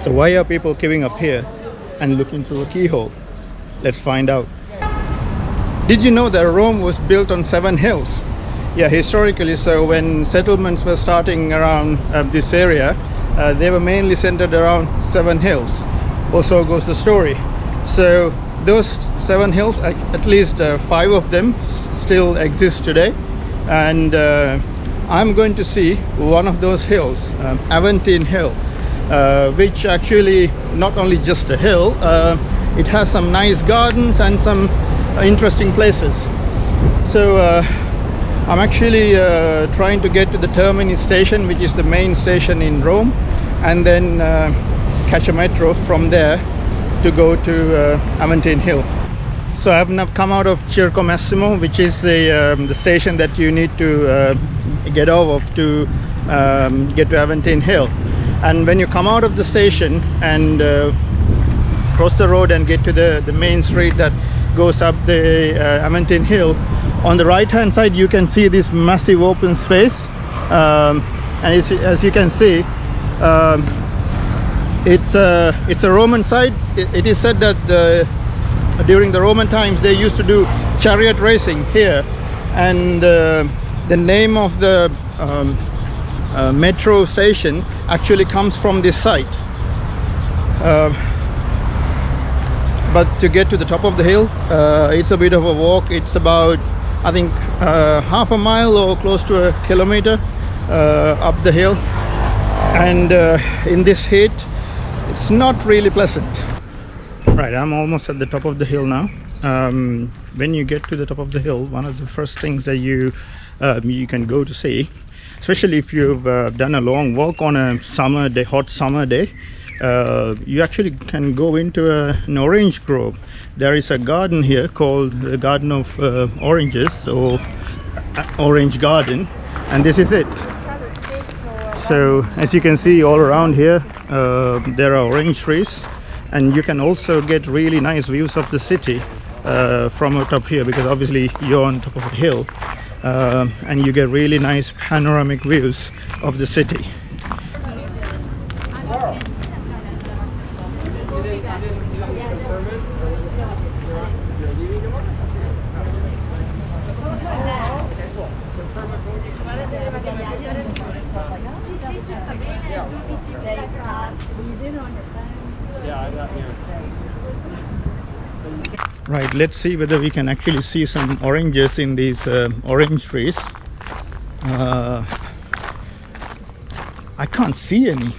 So why are people queuing up here and looking through a keyhole? Let's find out. Did you know that Rome was built on 7 hills? Yeah, historically, so when settlements were starting around this area, they were mainly centered around 7 hills. Also goes the story. So those 7 hills, at least 5 of them still exist today. And I'm going to see one of those hills, Aventine Hill. Which actually not only just a hill, it has some nice gardens and some interesting places. So I'm actually trying to get to the Termini station, which is the main station in Rome, and then catch a metro from there to go to Aventine Hill. So I've now come out of Circo Massimo, which is the station that you need to get off of to get to Aventine Hill. And when you come out of the station and cross the road and get to the main street that goes up the Aventine Hill, on the right hand side you can see this massive open space, and as you can see, it's a Roman site. It is said that during the Roman times they used to do chariot racing here, and the name of the metro station actually comes from this site. But to get to the top of the hill, it's a bit of a walk. It's about, I think, half a mile or close to a kilometer up the hill, and in this heat it's not really pleasant. Right, I'm almost at the top of the hill now. When you get to the top of the hill, one of the first things that you can go to see, especially if you've done a long walk on a summer day, hot summer day, you actually can go into an orange grove. There is a garden here called the Garden of Oranges, or Orange Garden, and this is it. So as you can see, all around here there are orange trees, and you can also get really nice views of the city from up here, because obviously you're on top of a hill. And you get really nice panoramic views of the city. Right, let's see whether we can actually see some oranges in these orange trees. I can't see any.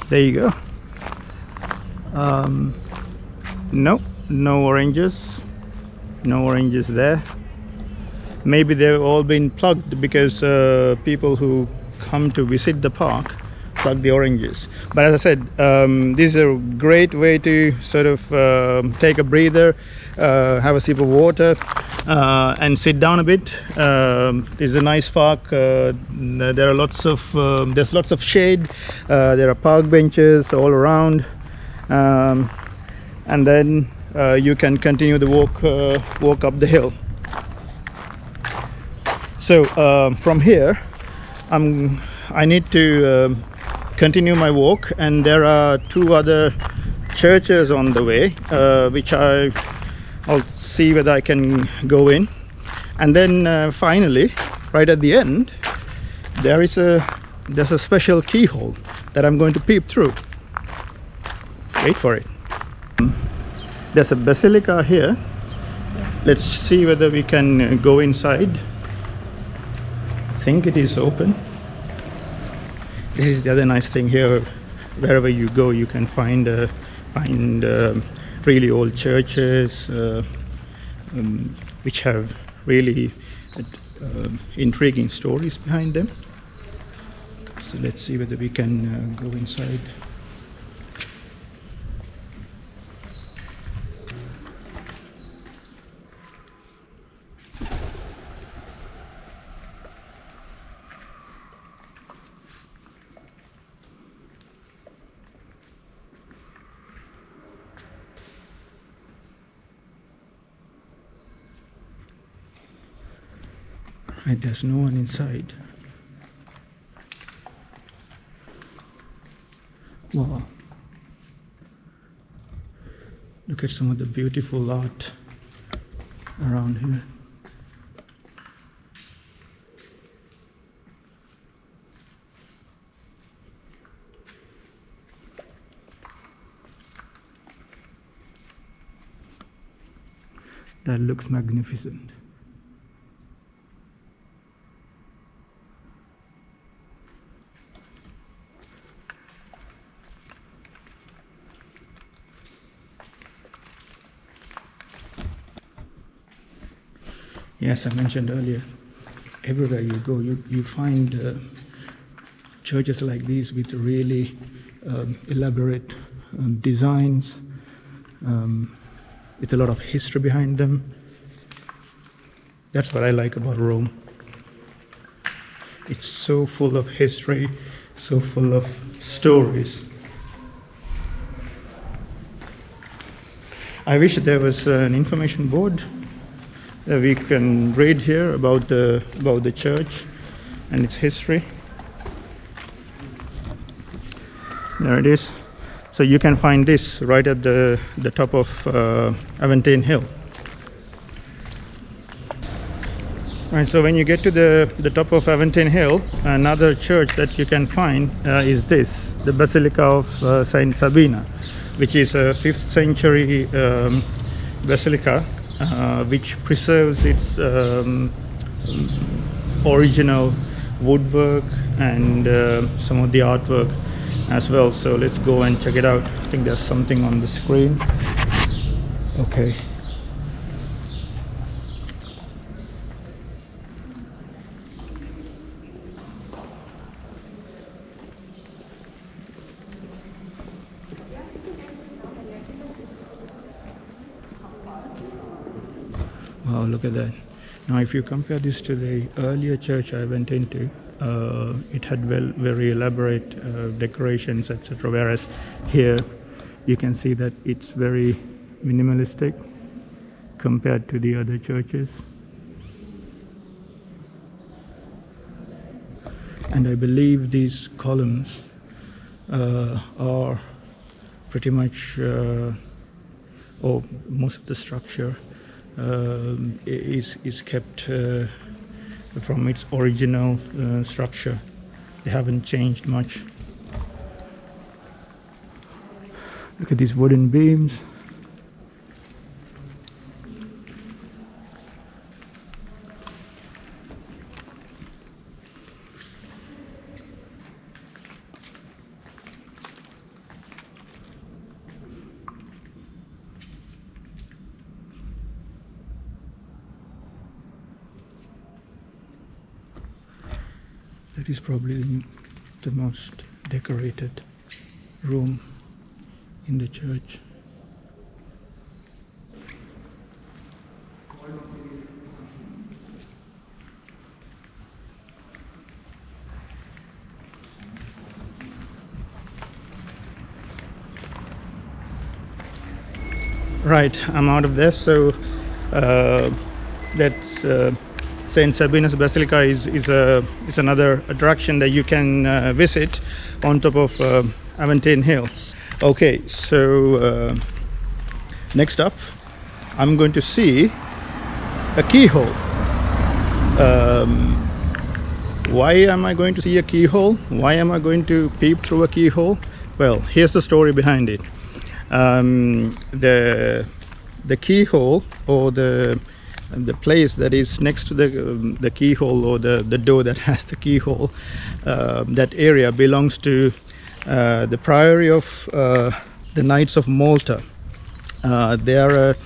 There you go. Nope, no oranges. No oranges there. Maybe they've all been plucked because people who come to visit the park pluck the oranges. But as I said, this is a great way to sort of take a breather, have a sip of water, and sit down a bit. It's a nice park. There are lots of there's lots of shade. There are park benches all around, and then you can continue the walk up the hill. So from here, I need to continue my walk, and there are 2 other churches on the way, which I'll see whether I can go in. And then finally, right at the end, there's a special keyhole that I'm going to peep through. Wait for it. There's a basilica here. Let's see whether we can go inside. I think it is open. This is the other nice thing here. Wherever you go, you can find really old churches, which have really intriguing stories behind them. So let's see whether we can go inside. Right, there's no one inside. Wow, Look at some of the beautiful art around here. That looks magnificent. Yes, I mentioned earlier, everywhere you go, you find churches like these with really elaborate designs, with a lot of history behind them. That's what I like about Rome. It's so full of history, so full of stories. I wish there was an information board that we can read here about the church and its history. There it is. So you can find this right at the top of Aventine Hill. Right, so when you get to the top of Aventine Hill, another church that you can find is this, the Basilica of Saint Sabina, which is a 5th century basilica, which preserves its original woodwork and some of the artwork as well. So let's go and check it out. I think there's something on the screen. Okay. Wow, look at that. Now if you compare this to the earlier church I went into, it had very elaborate decorations, etc., whereas here you can see that it's very minimalistic compared to the other churches. And I believe these columns are pretty much, or most of the structure is kept from its original structure. They haven't changed much. Look at these wooden beams. That is probably the most decorated room in the church. Right, I'm out of there. So that's Saint Sabina's Basilica is another attraction that you can visit on top of Aventine Hill. Okay, so next up I'm going to see a keyhole. Why am I going to see a keyhole? Why am I going to peep through a keyhole? Well, here's the story behind it. The keyhole, or the place that is next to the keyhole, or the door that has the keyhole, that area belongs to the Priory of the Knights of Malta. They are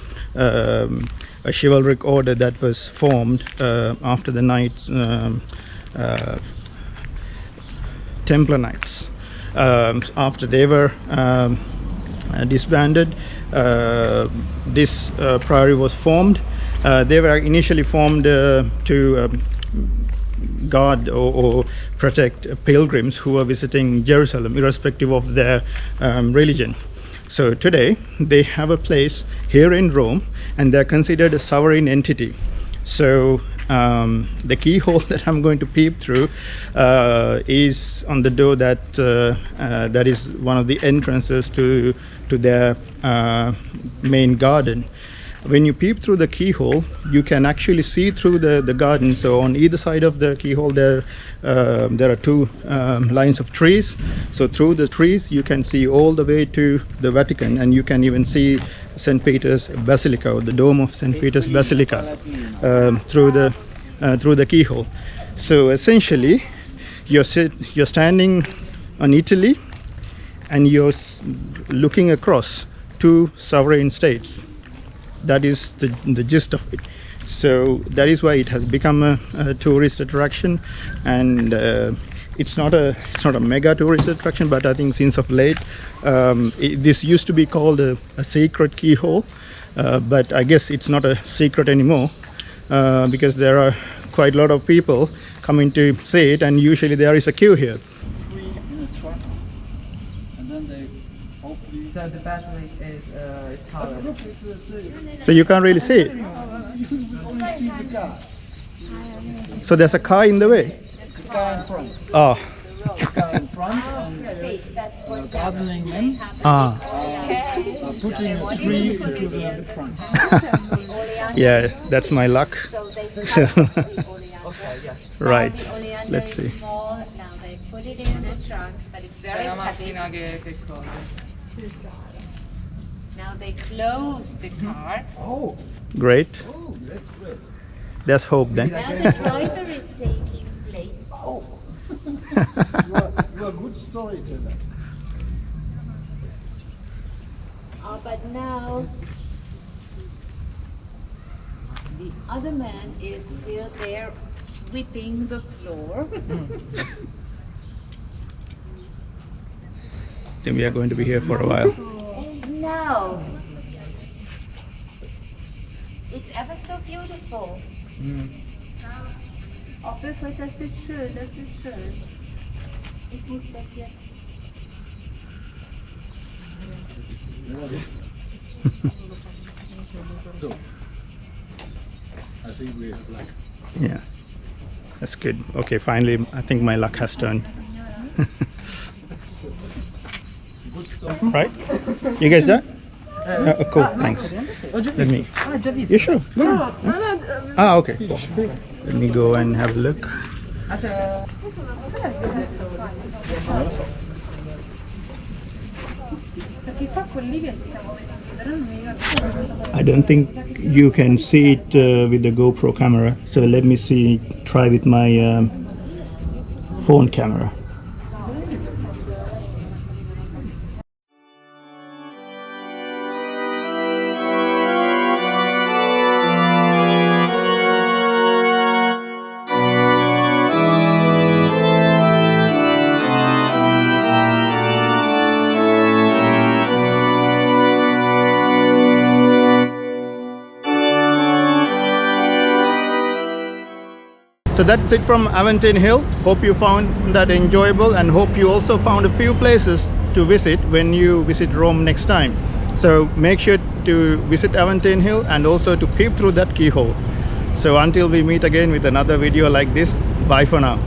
a chivalric order that was formed after the Knights, Templar Knights. After they were disbanded, this priory was formed. They were initially formed to guard or protect pilgrims who are visiting Jerusalem, irrespective of their religion. So today they have a place here in Rome, and they're considered a sovereign entity. So The keyhole that I'm going to peep through is on the door that that is one of the entrances to their main garden. When you peep through the keyhole, you can actually see through the garden. So on either side of the keyhole there are two lines of trees. So through the trees you can see all the way to the Vatican, and you can even see St. Peter's Basilica, or the dome of St. Peter's Basilica, through the keyhole. So essentially you're standing on Italy, and you're looking across two sovereign states. That is the gist of it. So that is why it has become a tourist attraction, and it's not a mega tourist attraction, but I think since of late this used to be called a secret keyhole, but I guess it's not a secret anymore, because there are quite a lot of people coming to see it, and usually there is a queue here. So the battery is covered. So you can't really see it. Only see the car. So there's a car in the way. The car in front. Oh. The car in front, and gardening men Ah. are putting a tree into the front. Yeah, that's my luck. So right. Let's see. Now they put it in the trunk, but it's very heavy. Now they close the car. Oh, Great. oh, that's great. There's hope then. Now the driver is taking place. Oh, you are a good storyteller. But now the other man is still there sweeping the floor. Then we are going to be here for a while. And now it's ever so beautiful. Oh, wirklich, das ist schön, das ist schön. Ich muss das jetzt. So, I think we have luck. Yeah, that's good. Okay, finally, I think my luck has turned. Good story. Right? You guys done? Cool, thanks. Let me. You sure? Yeah. Ah, okay. Cool. Let me go and have a look. I don't think you can see it with the GoPro camera, so let me try with my phone camera. So that's it from Aventine Hill. Hope you found that enjoyable, and hope you also found a few places to visit when you visit Rome next time. So make sure to visit Aventine Hill and also to peep through that keyhole. So until we meet again with another video like this, bye for now.